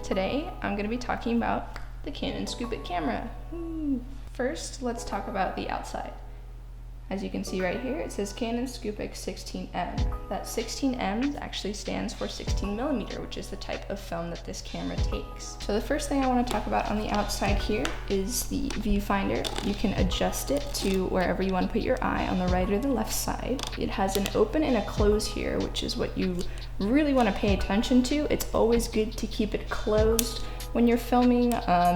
Today, I'm going to be talking about the Canon Scoopic camera. First, let's talk about the outside. As you can see right here, it says Canon Scoopic 16mm. That 16mm actually stands for 16mm, which is the type of film that this camera takes. So the first thing I want to talk about on the outside here is the viewfinder. You can adjust it to wherever you want to put your eye, on the right or the left side. It has an open and a close here, which is what you really want to pay attention to. It's always good to keep it closed when you're filming,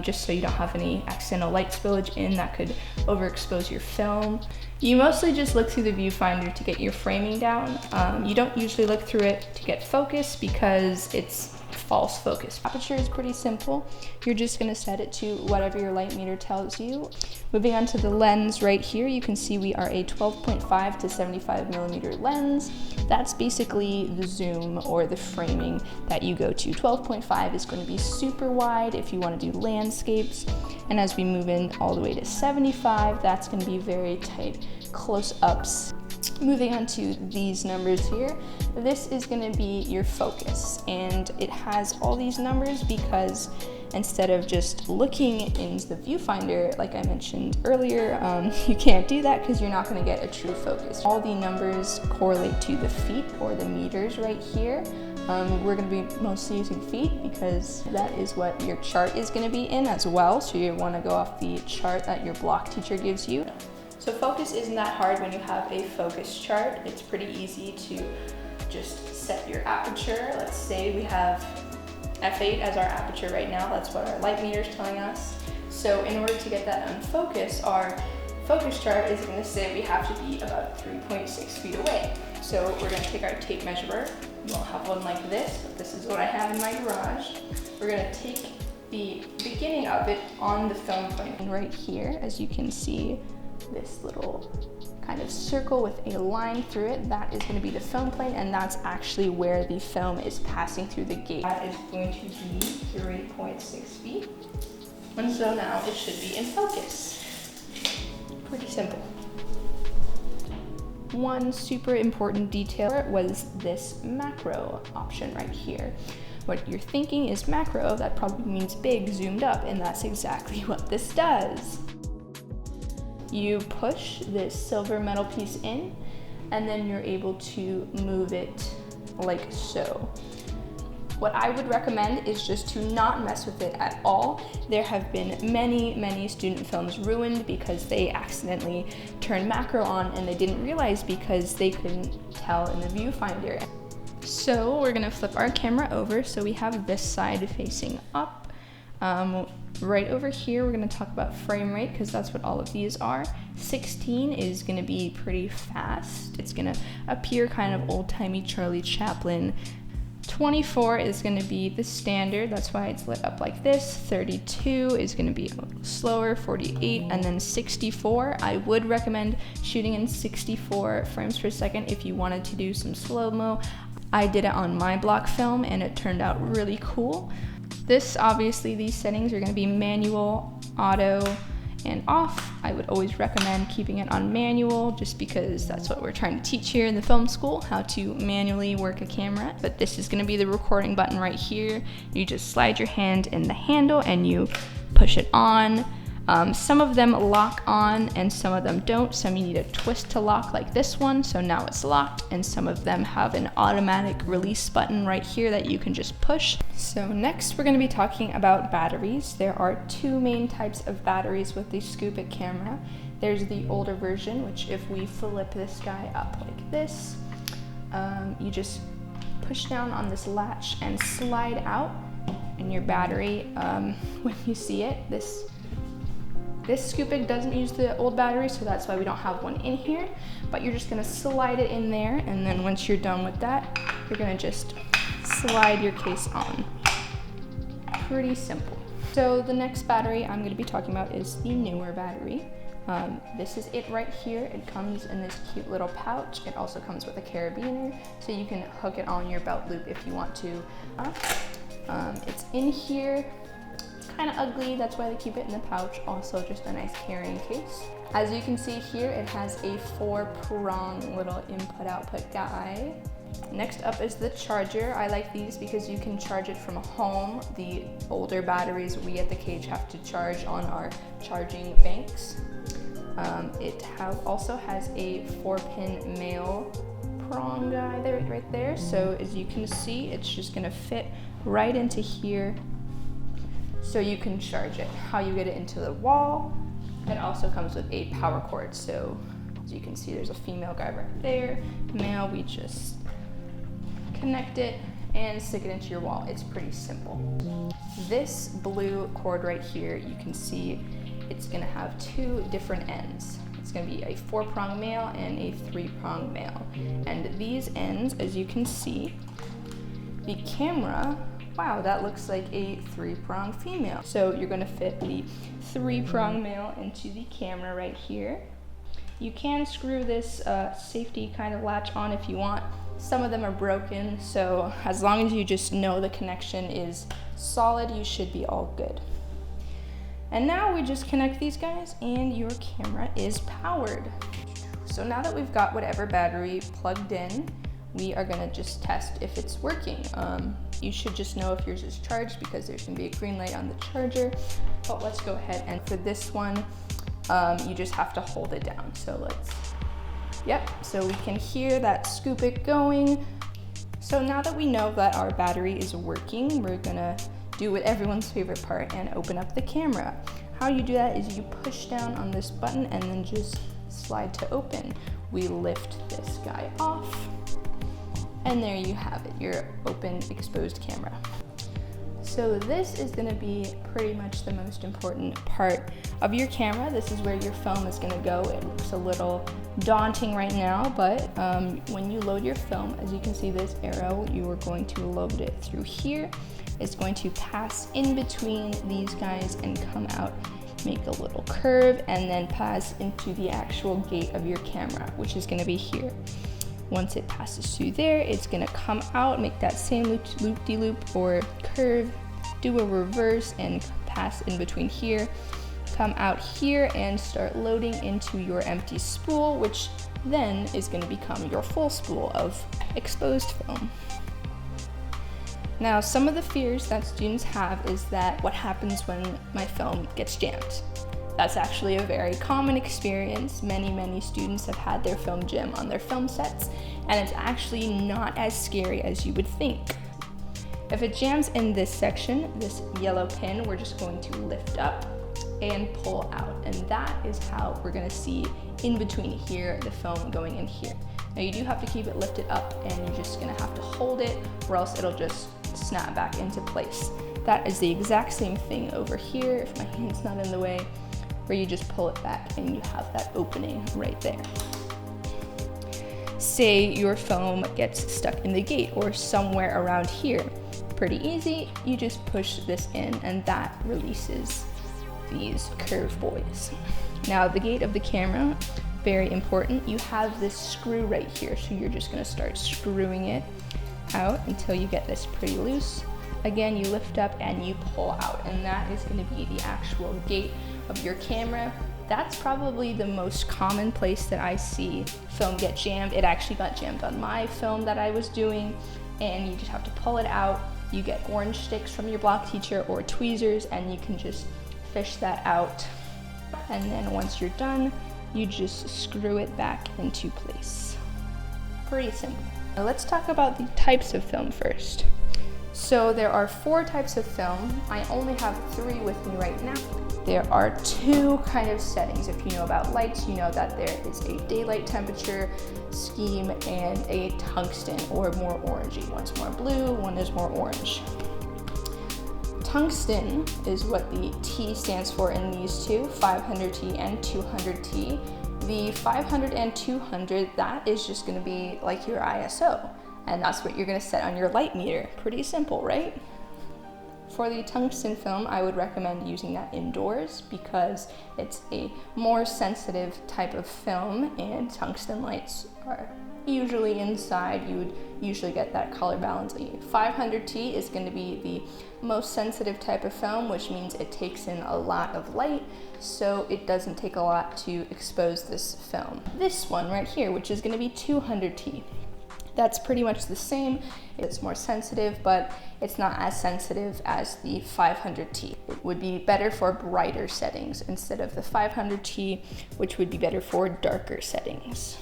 just so you don't have any accidental light spillage in that could overexpose your film. You mostly just look through the viewfinder to get your framing down. You don't usually look through it to get focus because it's false focus. Aperture is pretty simple. You're just gonna set it to whatever your light meter tells you. Moving on to the lens right here, you can see we are a 12.5 to 75mm lens. That's basically the zoom or the framing that you go to. 12.5 is going to be super wide if you want to do landscapes. And as we move in all the way to 75, that's going to be very tight close-ups. Moving on to these numbers here, this is going to be your focus, and it has all these numbers because instead of just looking in the viewfinder, like I mentioned earlier, you can't do that because you're not going to get a true focus. All the numbers correlate to the feet or the meters right here. We're going to be mostly using feet because that is what your chart is going to be in as well, so you want to go off the chart that your block teacher gives you. So focus isn't that hard when you have a focus chart. It's pretty easy to just set your aperture. Let's say we have f8 as our aperture right now. That's what our light meter is telling us. So in order to get that unfocus, our focus chart is going to say we have to be about 3.6 feet away. So we're going to take our tape measure. We won't have one like this, but this is what I have in my garage. We're going to take the beginning of it on the film plane. And right here, as you can see, this little kind of circle with a line through it, that is going to be the film plane, and that's actually where the film is passing through the gate. That is going to be 3.6 feet. And so now it should be in focus. Pretty simple. One super important detail was this macro option right here. What you're thinking is macro, that probably means big, zoomed up, and that's exactly what this does. You push this silver metal piece in, and then you're able to move it like so. What I would recommend is just to not mess with it at all. There have been many student films ruined because they accidentally turned macro on and they didn't realize because they couldn't tell in the viewfinder. So we're gonna flip our camera over so we have this side facing up. Right over here, we're going to talk about frame rate because that's what all of these are. 16 is going to be pretty fast. It's going to appear kind of old-timey Charlie Chaplin. 24 is going to be the standard, that's why it's lit up like this. 32 is going to be a little slower, 48, and then 64. I would recommend shooting in 64 frames per second if you wanted to do some slow-mo. I did it on my block film and it turned out really cool. Obviously, these settings are going to be manual, auto, and off. I would always recommend keeping it on manual just because that's what we're trying to teach here in the film school, how to manually work a camera. But this is going to be the recording button right here. You just slide your hand in the handle and you push it on. Some of them lock on and some of them don't. Some you need a twist to lock like this one, so now it's locked, and some of them have an automatic release button right here that you can just push. So next we're going to be talking about batteries. There are two main types of batteries with the Scoopic camera. There's the older version, which if we flip this guy up like this, you just push down on this latch and slide out, and your battery, when you see it, This Scoopic doesn't use the old battery, so that's why we don't have one in here, but you're just gonna slide it in there, and then once you're done with that, you're gonna just slide your case on. Pretty simple. So the next battery I'm gonna be talking about is the newer battery. This is it right here. It comes in this cute little pouch. It also comes with a carabiner, so you can hook it on your belt loop if you want to. It's in here. Kind of ugly, that's why they keep it in the pouch. Also just a nice carrying case. As you can see here, it has a 4-prong little input-output guy. Next up is the charger. I like these because you can charge it from home. The older batteries we at the Cage have to charge on our charging banks. It also has a 4-pin male prong guy right there. So as you can see, it's just gonna fit right into here so you can charge it. How you get it into the wall, it also comes with a power cord. So as you can see, there's a female guy right there. Male, we just connect it and stick it into your wall. It's pretty simple. This blue cord right here, you can see it's gonna have 2 different ends. It's gonna be a 4-prong male and a 3-prong male. And these ends, as you can see, the camera, wow, that looks like a 3-prong female. So you're gonna fit the 3-prong male into the camera right here. You can screw this safety kind of latch on if you want. Some of them are broken, so as long as you just know the connection is solid, you should be all good. And now we just connect these guys and your camera is powered. So now that we've got whatever battery plugged in, we are gonna just test if it's working. You should just know if yours is charged because there's gonna be a green light on the charger. But let's go ahead, and for this one, you just have to hold it down. So so we can hear that Scoopic going. So now that we know that our battery is working, we're gonna do what everyone's favorite part and open up the camera. How you do that is you push down on this button and then just slide to open. We lift this guy off, and there you have it, your open exposed camera. So this is gonna be pretty much the most important part of your camera. This is where your film is gonna go. It looks a little daunting right now, but when you load your film, as you can see this arrow, you are going to load it through here. It's going to pass in between these guys and come out, make a little curve, and then pass into the actual gate of your camera, which is gonna be here. Once it passes through there, it's gonna come out, make that same loop-de-loop or curve, do a reverse and pass in between here, come out here and start loading into your empty spool, which then is gonna become your full spool of exposed film. Now, some of the fears that students have is that what happens when my film gets jammed. That's actually a very common experience. Many students have had their film jam on their film sets, and it's actually not as scary as you would think. If it jams in this section, this yellow pin, we're just going to lift up and pull out, and that is how we're gonna see in between here, the film going in here. Now you do have to keep it lifted up, and you're just gonna have to hold it, or else it'll just snap back into place. That is the exact same thing over here, if my hand's not in the way, where you just pull it back and you have that opening right there. Say your film gets stuck in the gate or somewhere around here. Pretty easy, you just push this in and that releases these curved boys. Now the gate of the camera, very important. You have this screw right here, so you're just gonna start screwing it out until you get this pretty loose. Again, you lift up and you pull out, and that is gonna be the actual gate of your camera. That's probably the most common place that I see film get jammed. It actually got jammed on my film that I was doing, and you just have to pull it out. You get orange sticks from your block teacher or tweezers, and you can just fish that out. And then once you're done, you just screw it back into place. Pretty simple. Now let's talk about the types of film first. So there are 4 types of film. I only have 3 with me right now. There are 2 kind of settings. If you know about lights, you know that there is a daylight temperature scheme and a tungsten or more orangey. One's more blue, one is more orange. Tungsten is what the T stands for in these 2, 500T and 200T. The 500 and 200, that is just gonna be like your ISO, and that's what you're gonna set on your light meter. Pretty simple, right? For the tungsten film, I would recommend using that indoors because it's a more sensitive type of film, and tungsten lights are usually inside. You would usually get that color balance. 500T is going to be the most sensitive type of film, which means it takes in a lot of light, so it doesn't take a lot to expose this film. This one right here, which is going to be 200T. That's pretty much the same. It's more sensitive, but it's not as sensitive as the 500T. It would be better for brighter settings instead of the 500T, which would be better for darker settings.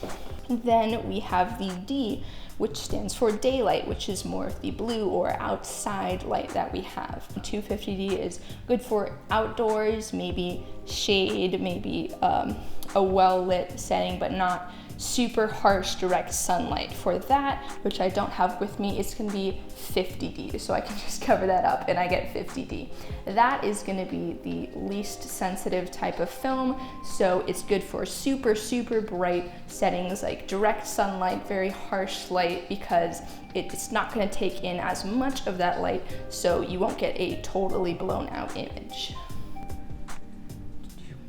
Then we have the D, which stands for daylight, which is more of the blue or outside light that we have. 250D is good for outdoors, maybe shade, maybe a well-lit setting, but not super harsh direct sunlight. For that, which I don't have with me, it's gonna be 50D, so I can just cover that up and I get 50D. That is gonna be the least sensitive type of film, so it's good for super, super bright settings like direct sunlight, very harsh light, because it's not gonna take in as much of that light, so you won't get a totally blown out image.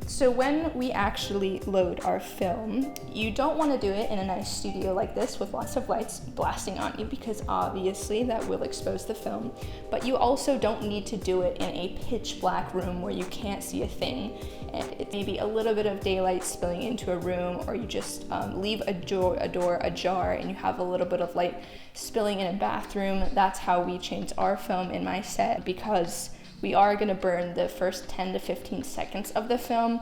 So when we actually load our film, you don't want to do it in a nice studio like this with lots of lights blasting on you, because obviously that will expose the film. But you also don't need to do it in a pitch black room where you can't see a thing, and it may be a little bit of daylight spilling into a room, or you just leave a door ajar and you have a little bit of light spilling in a bathroom. That's how we change our film in my set, because we are gonna burn the first 10 to 15 seconds of the film,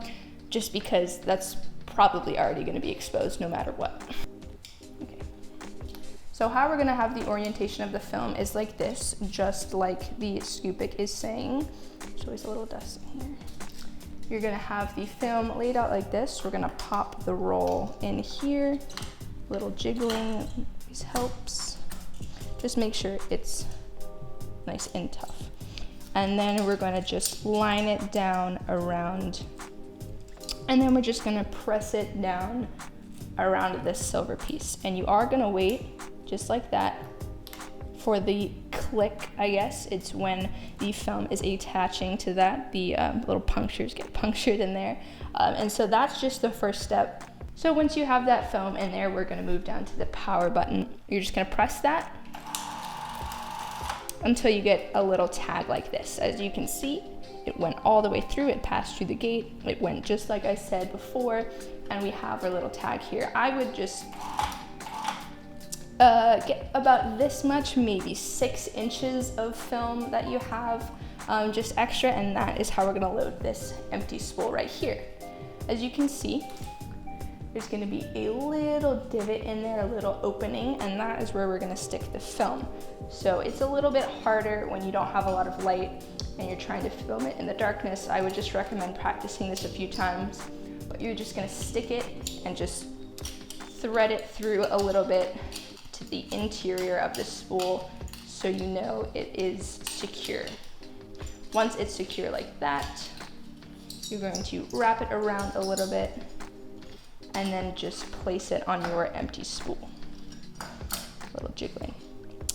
just because that's probably already gonna be exposed no matter what. Okay. So how we're gonna have the orientation of the film is like this, just like the Scoopic is saying. There's always a little dust in here. You're gonna have the film laid out like this. We're gonna pop the roll in here. Little jiggling, this helps. Just make sure it's nice and tough. And then we're gonna just line it down around, and then we're just gonna press it down around this silver piece. And you are gonna wait, just like that, for the click, I guess. It's when the film is attaching to that, the little punctures get punctured in there. And so that's just the first step. So once you have that film in there, we're gonna move down to the power button. You're just gonna press that until you get a little tag like this. As you can see, it went all the way through, it passed through the gate, it went just like I said before, and we have our little tag here. I would just get about this much, maybe 6 inches of film that you have just extra, and that is how we're gonna load this empty spool right here. As you can see, there's gonna be a little divot in there, a little opening, and that is where we're gonna stick the film. So it's a little bit harder when you don't have a lot of light and you're trying to film it in the darkness. I would just recommend practicing this a few times, but you're just gonna stick it and just thread it through a little bit to the interior of the spool so you know it is secure. Once it's secure like that, you're going to wrap it around a little bit and then just place it on your empty spool. A little jiggling.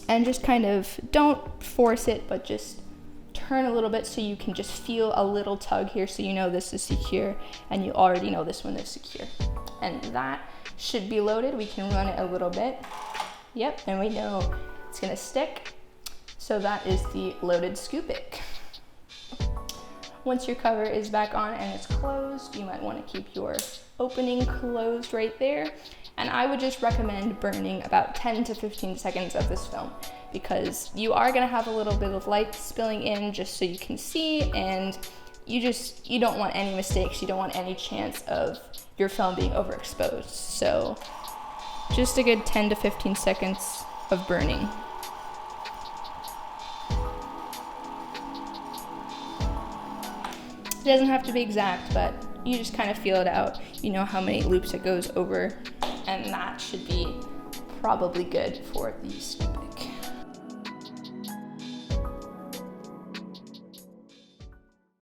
And just kind of, don't force it, but just turn a little bit so you can just feel a little tug here so you know this is secure, and you already know this one is secure. And that should be loaded. We can run it a little bit. Yep, and we know it's gonna stick. So that is the loaded Scoopic. Once your cover is back on and it's closed, you might want to keep your opening closed right there. And I would just recommend burning about 10 to 15 seconds of this film, because you are going to have a little bit of light spilling in just so you can see, and you don't want any mistakes. You don't want any chance of your film being overexposed. So just a good 10 to 15 seconds of burning. It doesn't have to be exact, but you just kind of feel it out. You know how many loops it goes over, and that should be probably good for the Scoopic.